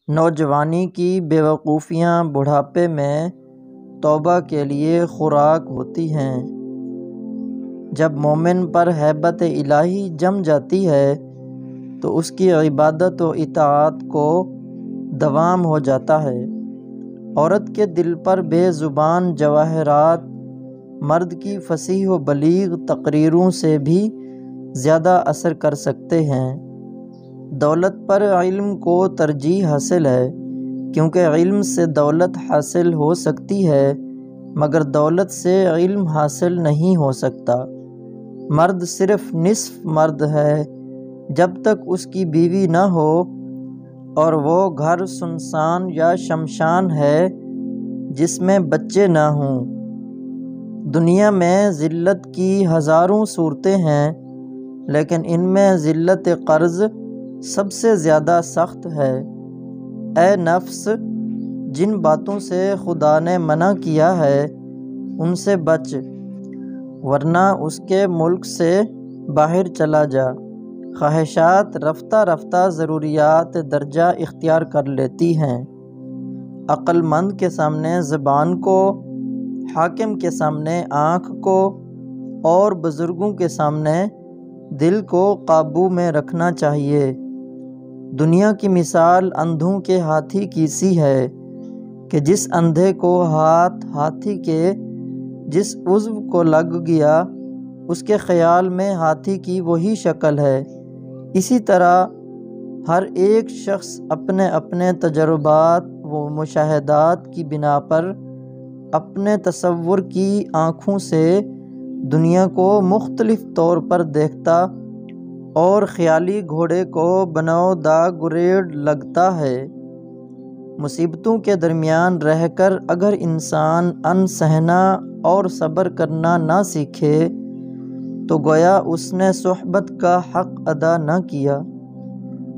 نوجوانی کی بے وقوفیاں بڑھاپے میں توبہ کے لیے خوراک ہوتی ہیں۔ جب مومن پر ہیبت الہی جم جاتی ہے تو اس کی عبادت و اطاعت کو دوام ہو جاتا ہے۔ عورت کے دل پر بے زبان جواہرات مرد کی فصیح و بلیغ تقریروں سے بھی زیادہ اثر کر سکتے ہیں۔ دولت پر علم کو ترجیح حاصل ہے، کیونکہ علم سے دولت حاصل ہو سکتی ہے مگر دولت سے علم حاصل نہیں ہو سکتا۔ مرد صرف نصف مرد ہے جب تک اس کی بیوی نہ ہو اور وہ گھر سنسان یا شمشان ہے جس میں بچے نہ ہوں۔ دنیا میں ذلت کی ہزاروں صورتیں ہیں، لیکن ان میں ذلت قرض سب سے زیادہ سخت ہے۔ اے نفس، جن باتوں سے خدا نے منع کیا ہے ان سے بچ، ورنہ اس کے ملک سے باہر چلا جا۔ خواہشات رفتہ رفتہ ضروریات درجہ اختیار کر لیتی ہیں۔ عقل مند کے سامنے زبان کو، حاکم کے سامنے آنکھ کو اور بزرگوں کے سامنے دل کو قابو میں رکھنا چاہیے۔ دنیا کی مثال اندھوں کے ہاتھی کی سی ہے کہ جس اندھے کو ہاتھی کے جس عضو کو لگ گیا اس کے خیال میں ہاتھی کی وہی شکل ہے۔ اسی طرح ہر ایک شخص اپنے اپنے تجربات و مشاہدات کی بنا پر اپنے تصور کی آنکھوں سے دنیا کو مختلف طور پر دیکھتا اور خیالی گھوڑے کو بنو دا گریڑ لگتا ہے۔ مصیبتوں کے درمیان رہ کر اگر انسان ان سہنا اور صبر کرنا نہ سیکھے تو گویا اس نے صحبت کا حق ادا نہ کیا۔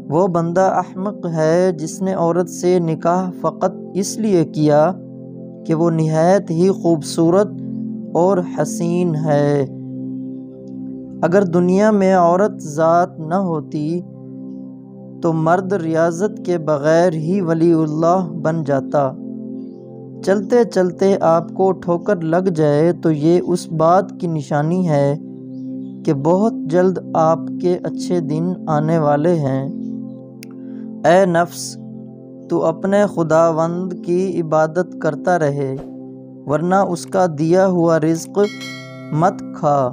وہ بندہ احمق ہے جس نے عورت سے نکاح فقط اس لیے کیا کہ وہ نہایت ہی خوبصورت اور حسین ہے۔ اگر دنیا میں عورت ذات نہ ہوتی تو مرد ریاضت کے بغیر ہی ولی اللہ بن جاتا۔ چلتے چلتے آپ کو ٹھوکر لگ جائے تو یہ اس بات کی نشانی ہے کہ بہت جلد آپ کے اچھے دن آنے والے ہیں۔ اے نفس، تو اپنے خداوند کی عبادت کرتا رہے، ورنہ اس کا دیا ہوا رزق مت کھا۔